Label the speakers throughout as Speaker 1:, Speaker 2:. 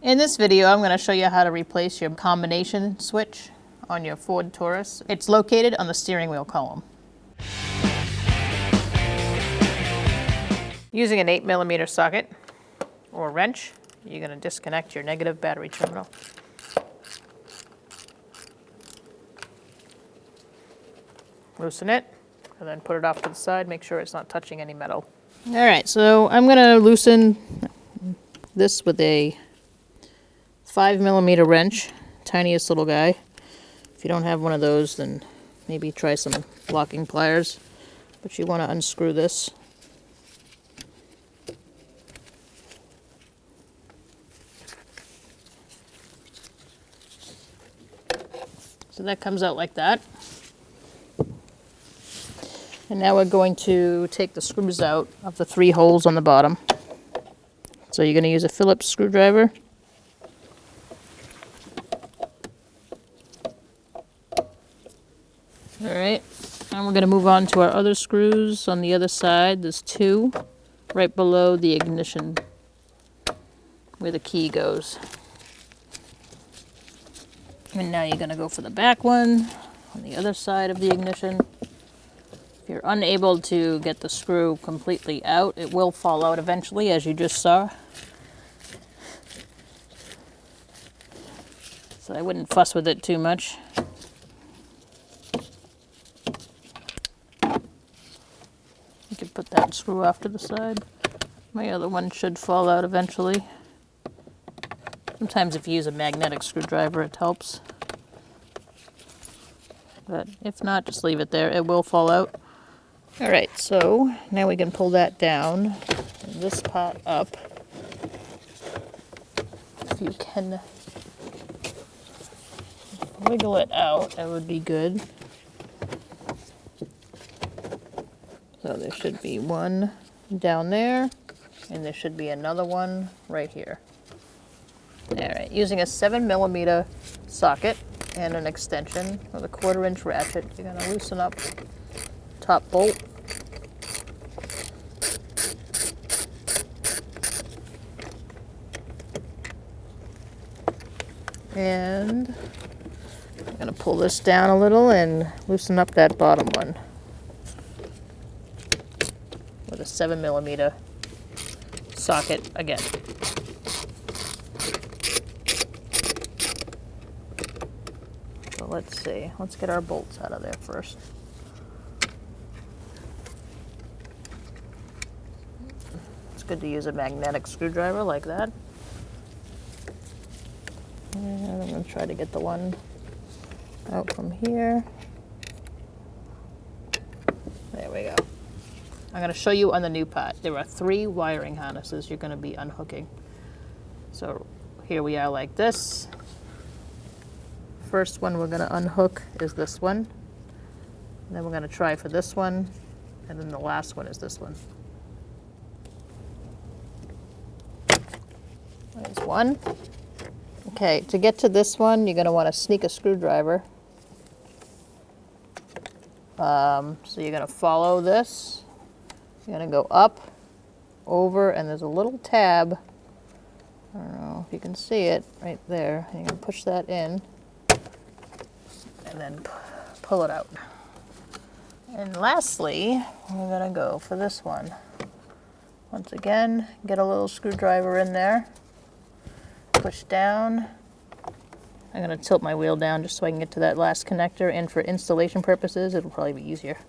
Speaker 1: In this video, I'm going to show you how to replace your combination switch on your Ford Taurus. It's located on the steering wheel column. Using an 8mm socket or wrench, you're going to disconnect your negative battery terminal. Loosen it, and then put it off to the side. Make sure it's not touching any metal. All right, so I'm going to loosen this with a 5mm wrench, tiniest little guy. If you don't have one of those, then maybe try some locking pliers. But you want to unscrew this. So that comes out like that. And now we're going to take the screws out of the 3 holes on the bottom. So you're going to use a Phillips screwdriver. Alright, and we're going to move on to our other screws on the other side. There's 2 right below the ignition where the key goes. And now you're going to go for the back one on the other side of the ignition. If you're unable to get the screw completely out, it will fall out eventually, as you just saw. So I wouldn't fuss with it too much. You could put that screw off to the side. My other one should fall out eventually. Sometimes if you use a magnetic screwdriver, it helps. But if not, just leave it there. It will fall out. Alright, so now we can pull that down, and this part up. If you can wiggle it out, that would be good. So there should be one down there, and there should be another one right here. Alright, using a 7mm socket and an extension with a 1/4-inch ratchet, you're going to loosen up top bolt. And I'm going to pull this down a little and loosen up that bottom one with a 7mm socket again. So let's see, let's get our bolts out of there first. It's good to use a magnetic screwdriver like that. And I'm going to try to get the one out from here. There we go. I'm going to show you on the new part. There are 3 wiring harnesses you're going to be unhooking. So here we are like this. First one we're going to unhook is this one. And then we're going to try for this one. And then the last one is this one. There's one. Okay, to get to this one, you're going to want to sneak a screwdriver. So you're going to follow this. You're going to go up, over, and there's a little tab. I don't know if you can see it right there. And you're going to push that in and then pull it out. And lastly, we're going to go for this one. Once again, get a little screwdriver in there. Push down. I'm going to tilt my wheel down just so I can get to that last connector, and for installation purposes it'll probably be easier.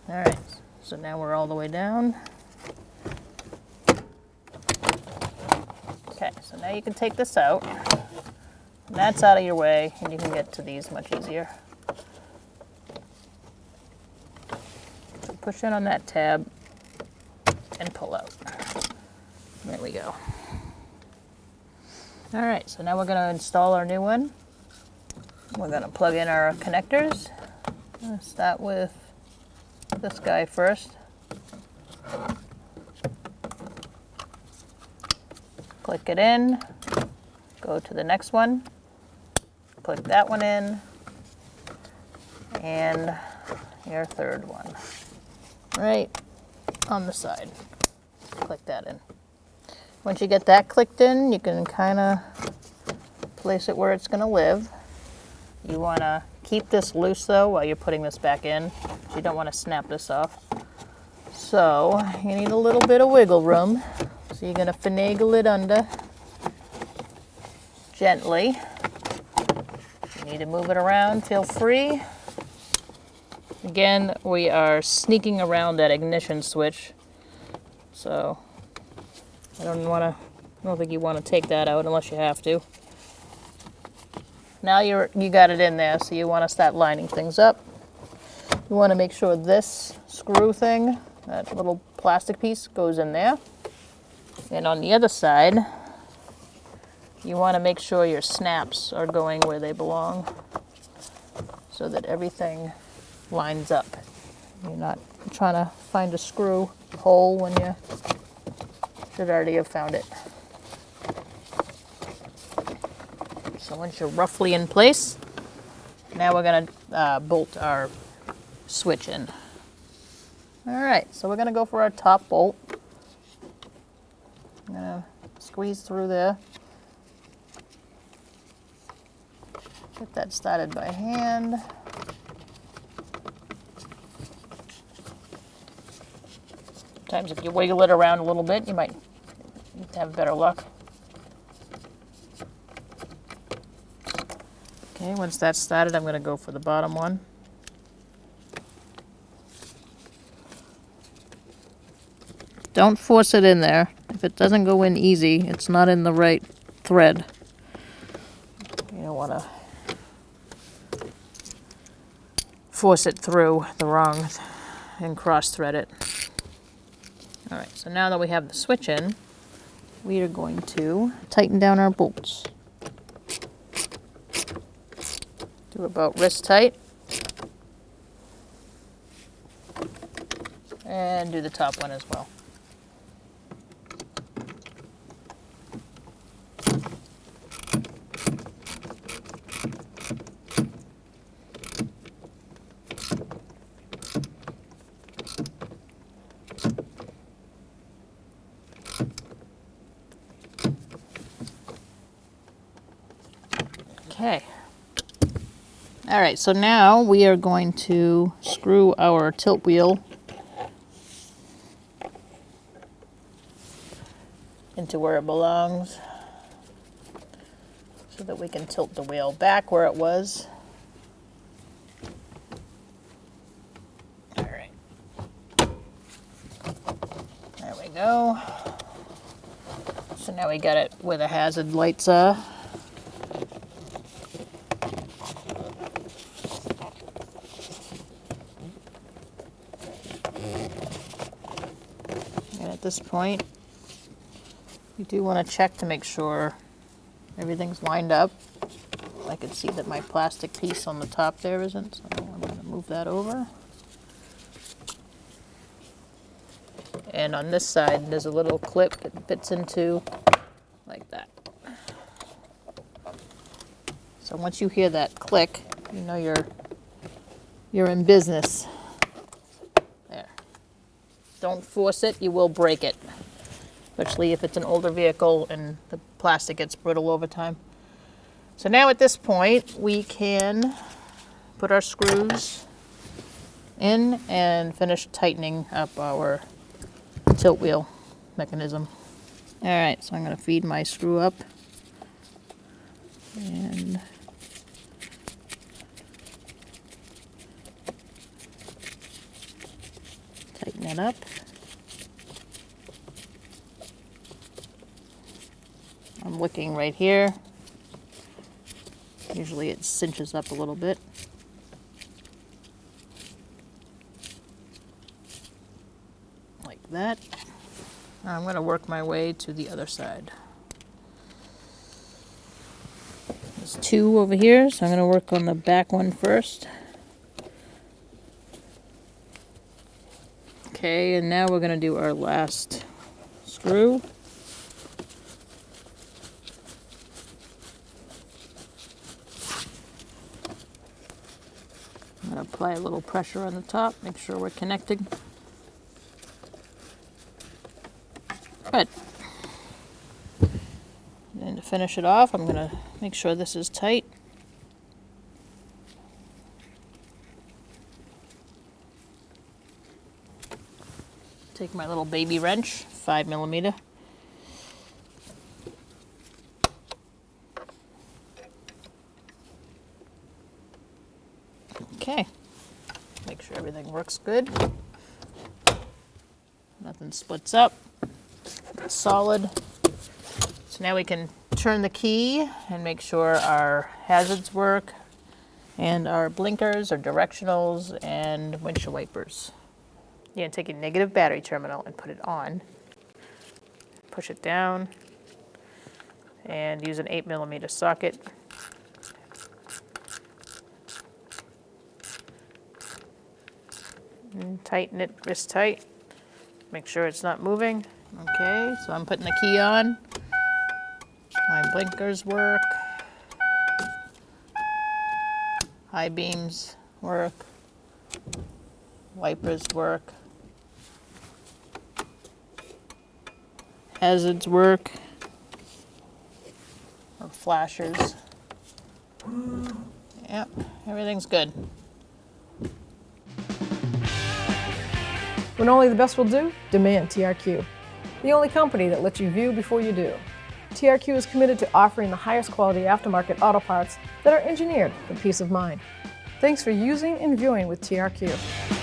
Speaker 1: Alright, so now we're all the way down. Okay, so now you can take this out. And that's out of your way, and you can get to these much easier. So push in on that tab and pull out. There we go. Alright, so now we're going to install our new one. We're going to plug in our connectors. I'm going to start with this guy first. Click it in. Go to the next one. Click that one in. And your third one. Right on the side. Click that in. Once you get that clicked in, you can kind of place it where it's going to live. You want to keep this loose though while you're putting this back in. You don't want to snap this off. So you need a little bit of wiggle room. So you're going to finagle it under gently. If you need to move it around, feel free. Again, we are sneaking around that ignition switch. So I don't think you want to take that out unless you have to. Now you got it in there, so you want to start lining things up. You want to make sure this screw thing, that little plastic piece, goes in there. And on the other side, you want to make sure your snaps are going where they belong so that everything lines up. You're not trying to find a screw hole when you should already have found it. So once you're roughly in place, now we're going to bolt our switch in. All right, so we're going to go for our top bolt. I'm going to squeeze through there. Get that started by hand. Sometimes if you wiggle it around a little bit, you might have better luck. Okay, once that's started, I'm going to go for the bottom one. Don't force it in there. If it doesn't go in easy, it's not in the right thread. You don't want to force it through the wrong and cross-thread it. All right, so now that we have the switch in, we are going to tighten down our bolts. Do about wrist tight. And do the top one as well. Okay. All right, so now we are going to screw our tilt wheel into where it belongs so that we can tilt the wheel back where it was. All right. There we go. So now we got it where the hazard lights are. At this point, you do want to check to make sure everything's lined up. I can see that my plastic piece on the top there isn't, so I'm going to move that over. And on this side, there's a little clip that fits into like that. So once you hear that click, you know you're in business. Don't force it, you will break it, especially if it's an older vehicle and the plastic gets brittle over time. So now at this point, we can put our screws in and finish tightening up our tilt wheel mechanism. All right, so I'm going to feed my screw up and tighten it up. I'm looking right here. Usually it cinches up a little bit. Like that. Now I'm going to work my way to the other side. There's two over here, so I'm going to work on the back one first. Okay, and now we're going to do our last screw. I'm going to apply a little pressure on the top, make sure we're connecting. Good. finish it off, I'm going to make sure this is tight. Take my little baby wrench, 5mm. Okay, make sure everything works good. Nothing splits up, it's solid. So now we can turn the key and make sure our hazards work and our blinkers, our directionals, and windshield wipers. You're going to take a negative battery terminal and put it on. Push it down and use an 8mm socket. And tighten it wrist tight. Make sure it's not moving. Okay, so I'm putting the key on. My blinkers work. High beams work. Wipers work. Hazards work. Or flashers. Yep, everything's good.
Speaker 2: When only the best will do, demand TRQ. The only company that lets you view before you do. TRQ is committed to offering the highest quality aftermarket auto parts that are engineered for peace of mind. Thanks for using and viewing with TRQ.